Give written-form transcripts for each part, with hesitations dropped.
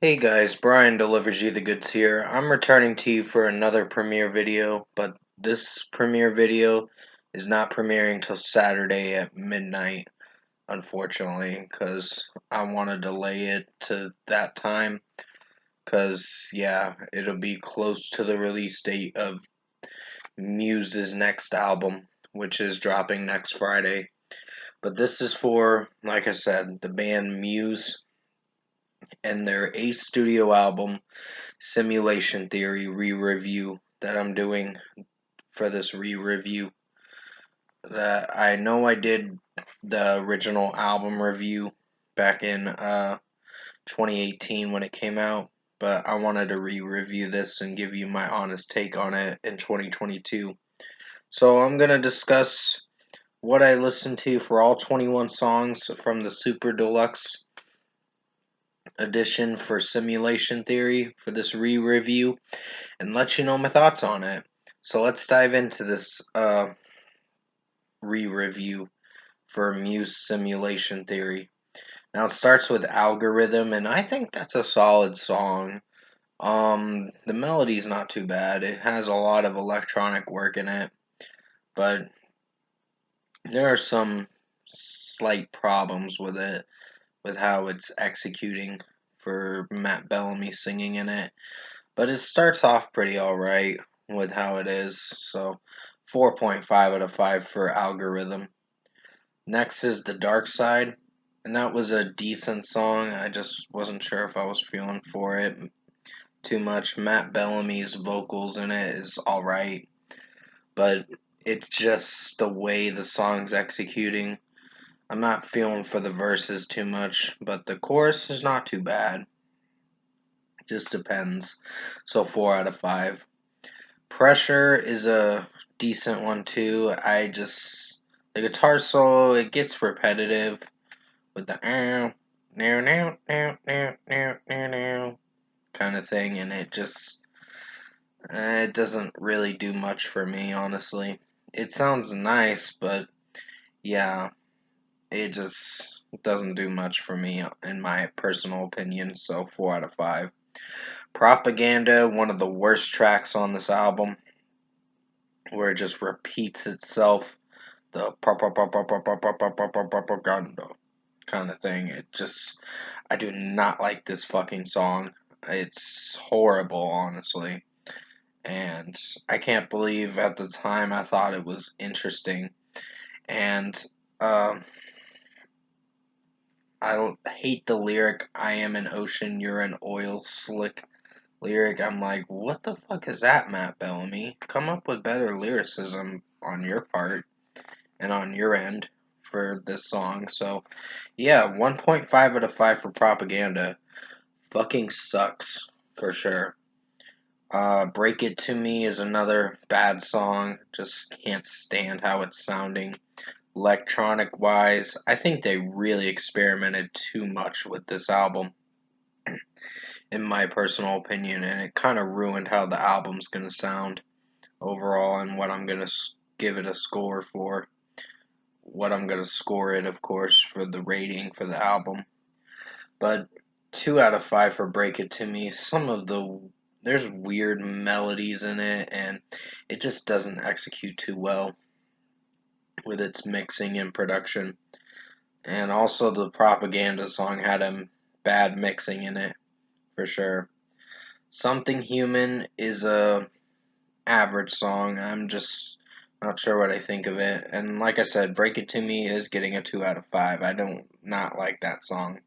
Hey guys, Brian delivers you the goods here. I'm returning to you for another premiere video, but this premiere video is not premiering till Saturday at midnight, unfortunately, because I want to delay it to that time, because, yeah, it'll be close to the release date of Muse's next album, which is dropping next Friday. But this is for, like I said, the band Muse and their 8th studio album, Simulation Theory re-review that I'm doing for this re-review. That I know I did the original album review back in 2018 when it came out, but I wanted to re-review this and give you my honest take on it in 2022. So I'm gonna discuss what I listened to for all 21 songs from the Super Deluxe edition for Simulation Theory for this re-review and let you know my thoughts on it. So let's dive into this re-review for Muse Simulation Theory. Now it starts with Algorithm, and I think that's a solid song. The melody's not too bad. It has a lot of electronic work in it, but there are some slight problems with it, with how it's executing for Matt Bellamy singing in it. But it starts off pretty alright with how it is, so 4.5 out of 5 for Algorithm. Next is The Dark Side, and that was a decent song. I just wasn't sure if I was feeling for it too much. Matt Bellamy's vocals in it is alright, but it's just the way the song's executing. I'm not feeling for the verses too much, but the chorus is not too bad. Just depends. So 4 out of 5. Pressure is a decent one too. The guitar solo, it gets repetitive with the kind of thing, and it doesn't really do much for me, honestly. It sounds nice, but yeah, it just doesn't do much for me in my personal opinion. So 4 out of 5. Propaganda, one of the worst tracks on this album, where it just repeats itself, the propaganda kind of thing. I do not like this fucking song. It's horrible, honestly. And I can't believe at the time I thought it was interesting. And um, I hate the lyric, I am an ocean, you're an oil slick lyric. I'm like, what the fuck is that, Matt Bellamy? Come up with better lyricism on your part and on your end for this song. So, yeah, 1.5 out of 5 for Propaganda. Fucking sucks, for sure. Break It To Me is another bad song. Just can't stand how it's sounding. Electronic wise, I think they really experimented too much with this album, in my personal opinion, and it kind of ruined how the album's gonna sound overall and what I'm gonna give it a score for. What I'm gonna score it, of course, for the rating for the album. But 2 out of 5 for Break It To Me. There's weird melodies in it, and it just doesn't execute too well with its mixing and production. And also, the Propaganda song had a bad mixing in it, for sure. Something Human is a average song. I'm just not sure what I think of it. And like I said, Break It To Me is getting a 2 out of 5. I don't not like that song.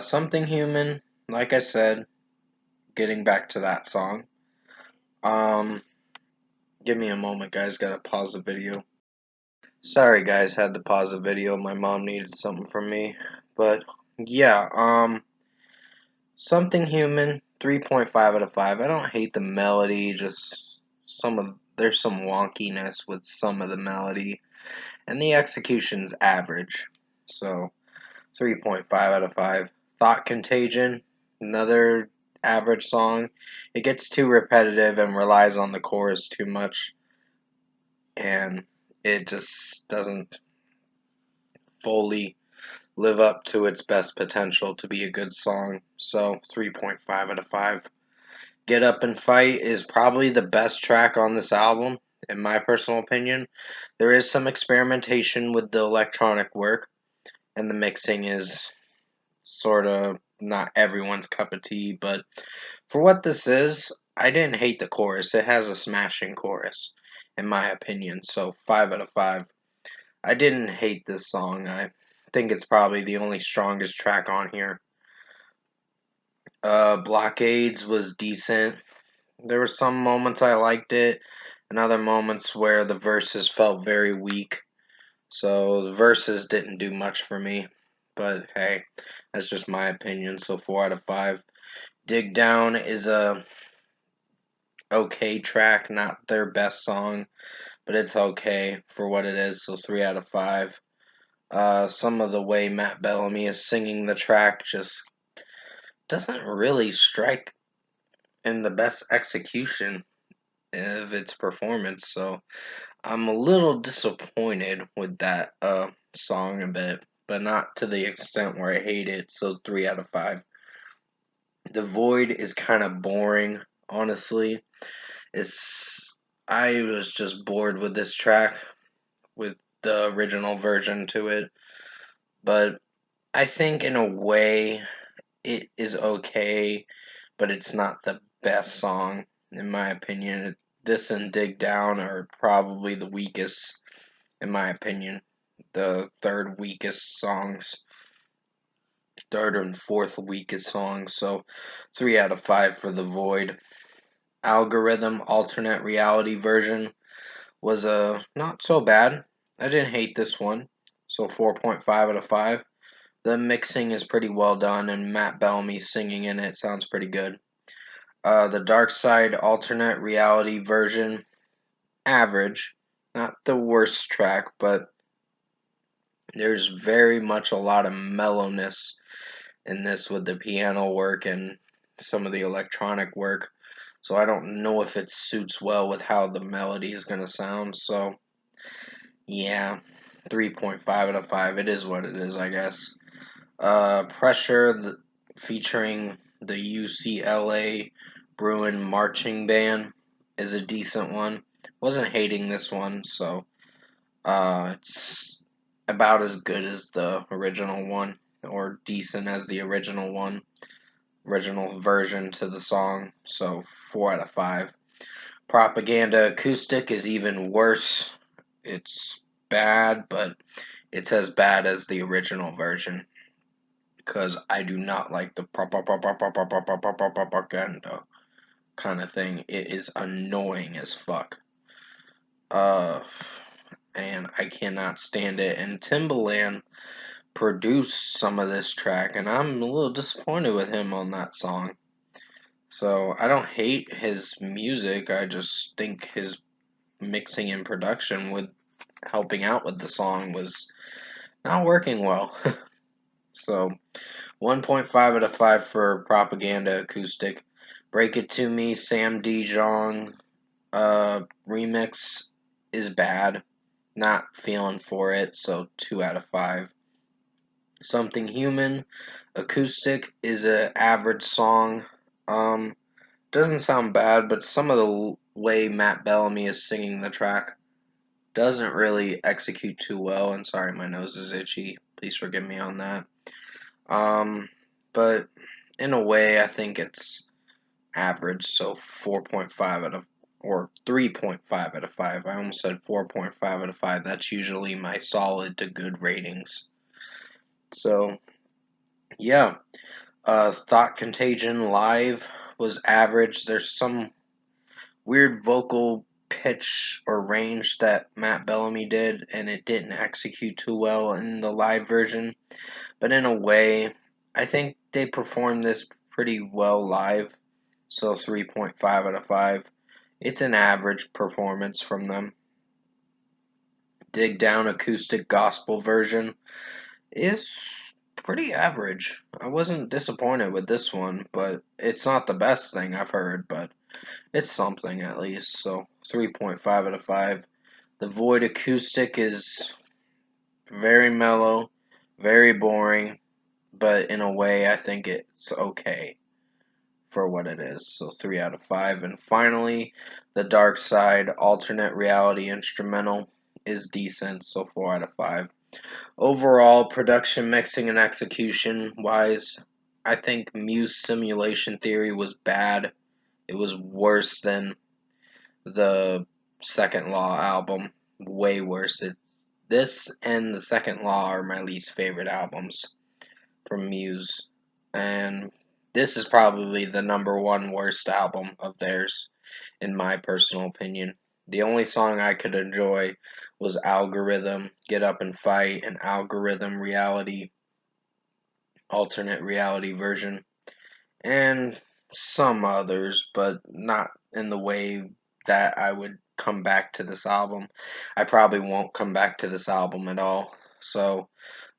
Something Human, like I said, getting back to that song. Um, Give me a moment, guys. Gotta pause the video. Sorry, guys, had to pause the video. My mom needed something from me. But yeah, Something Human, 3.5 out of 5. I don't hate the melody, just there's some wonkiness with some of the melody, and the execution's average. So 3.5 out of 5. Thought Contagion, another average song. It gets too repetitive and relies on the chorus too much, and it just doesn't fully live up to its best potential to be a good song. So 3.5 out of 5. Get Up and Fight is probably the best track on this album, in my personal opinion. There is some experimentation with the electronic work, and the mixing is sort of not everyone's cup of tea, but for what this is, I didn't hate the chorus. It has a smashing chorus, in my opinion, so 5 out of 5. I didn't hate this song. I think it's probably the only strongest track on here. Blockades was decent. There were some moments I liked it, and other moments where the verses felt very weak. So the verses didn't do much for me. But hey, that's just my opinion. So 4 out of 5. Dig Down is a okay track, not their best song, but it's okay for what it is. So 3 out of 5. Some of the way Matt Bellamy is singing the track just doesn't really strike in the best execution of its performance. So I'm a little disappointed with that song a bit, but not to the extent where I hate it. So 3 out of 5. The Void is kind of boring, honestly. It's I was just bored with this track with the original version to it, but I think in a way it is okay, but it's not the best song in my opinion. This and Dig Down are probably the weakest in my opinion. The third weakest songs, third and fourth weakest songs. So 3 out of 5 for The Void. Algorithm alternate reality version was not so bad. I didn't hate this one. So 4.5 out of 5. The mixing is pretty well done, and Matt Bellamy singing in it sounds pretty good. The Dark Side alternate reality version, average. Not the worst track, but there's very much a lot of mellowness in this with the piano work and some of the electronic work. So I don't know if it suits well with how the melody is going to sound. So, yeah, 3.5 out of 5. It is what it is, I guess. Pressure featuring the UCLA Bruin Marching Band is a decent one. Wasn't hating this one, so it's about as good as the original one, or decent as the original one, original version to the song. So 4 out of 5. Propaganda Acoustic is even worse. It's bad, but it's as bad as the original version. Because I do not like the propaganda kind of thing. It is annoying as fuck. And I cannot stand it. And Timbaland produced some of this track, and I'm a little disappointed with him on that song. So I don't hate his music. I just think his mixing and production with helping out with the song was not working well. So 1.5 out of 5 for Propaganda Acoustic. Break It To Me, Sam Dijon remix is bad. Not feeling for it, so 2 out of 5. Something Human Acoustic is an average song. Doesn't sound bad, but some of the way Matt Bellamy is singing the track doesn't really execute too well. And sorry, my nose is itchy. Please forgive me on that. But in a way, I think it's average. So 4.5 out of, or 3.5 out of 5. I almost said 4.5 out of 5. That's usually my solid to good ratings. So yeah, Thought Contagion live was average. There's some weird vocal pitch or range that Matt Bellamy did, and it didn't execute too well in the live version. But in a way, I think they performed this pretty well live. So 3.5 out of 5. It's an average performance from them. Dig Down acoustic gospel version is pretty average. I wasn't disappointed with this one, but it's not the best thing I've heard, but it's something at least. So 3.5 out of 5. The Void acoustic is very mellow, Very boring, but in a way, I think it's okay for what it is. So 3 out of 5. And finally, The Dark Side alternate reality instrumental is decent, so 4 out of 5. Overall, production, mixing, and execution wise, I think Muse Simulation Theory was bad. It was worse than the Second Law album. Way worse. This and the Second Law are my least favorite albums from Muse. And this is probably the number one worst album of theirs, in my personal opinion. The only song I could enjoy was Algorithm, Get Up and Fight, and Algorithm Reality, alternate reality version, and some others, but not in the way that I would come back to this album. I probably won't come back to this album at all. So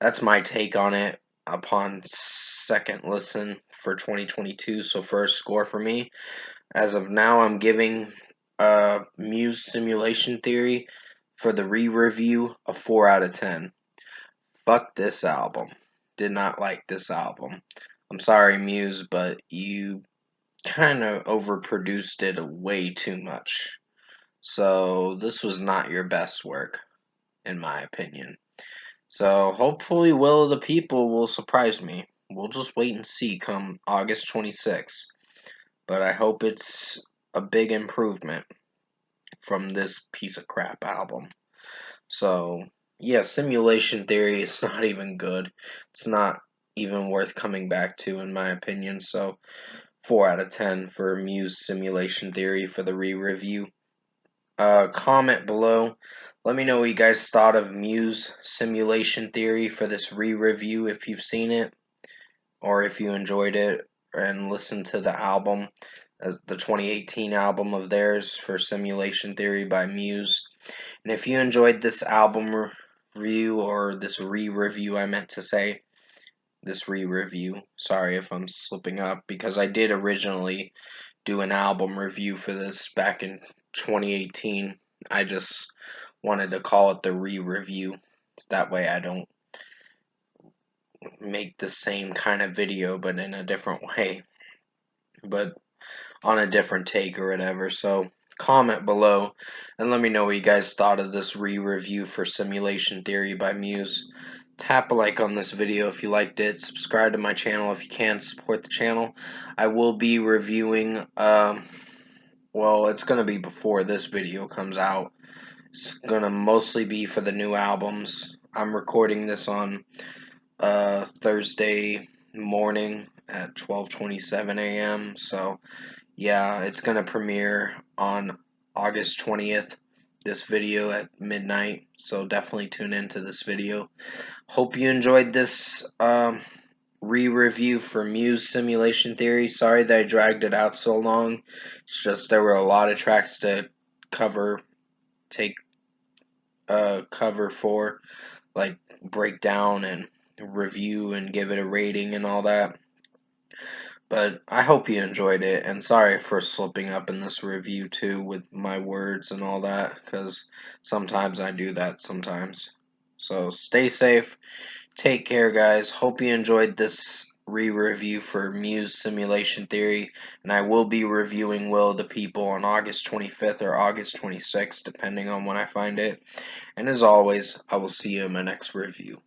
that's my take on it upon second listen for 2022. So first score for me, as of now, I'm giving Muse Simulation Theory for the re-review a 4 out of 10. Fuck this album. Did not like this album. I'm sorry, Muse, but you kind of overproduced it way too much. So this was not your best work, in my opinion. So hopefully Will of the People will surprise me. We'll just wait and see come August 26th. But I hope it's a big improvement from this piece of crap album. So, yeah, Simulation Theory is not even good. It's not even worth coming back to, in my opinion. So, 4 out of 10 for Muse Simulation Theory for the re-review. Comment below. Let me know what you guys thought of Muse Simulation Theory for this re-review if you've seen it or if you enjoyed it and listened to the album, the 2018 album of theirs for Simulation Theory by Muse. And if you enjoyed this album review or this re-review, I meant to say, this re-review. Sorry if I'm slipping up because I did originally do an album review for this back in 2018. I just wanted to call it the re-review. That way I don't make the same kind of video but in a different way. But on a different take or whatever. So comment below and let me know what you guys thought of this re-review for Simulation Theory by Muse. Tap a like on this video if you liked it. Subscribe to my channel if you can. Support the channel. I will be reviewing, well, it's going to be before this video comes out. It's going to mostly be for the new albums. I'm recording this on Thursday morning at 12:27 a.m. So, yeah, it's going to premiere on August 20th, this video at midnight. So, definitely tune into this video. Hope you enjoyed this re-review for Muse Simulation Theory. Sorry that I dragged it out so long. It's just there were a lot of tracks to take cover for, like break down and review and give it a rating and all that. But I hope you enjoyed it, and sorry for slipping up in this review too with my words and all that, because sometimes I do that sometimes. So stay safe. Take care, guys. Hope you enjoyed this re-review for Muse Simulation Theory, and I will be reviewing Will of the People on August 25th or August 26th, depending on when I find it. And as always, I will see you in my next review.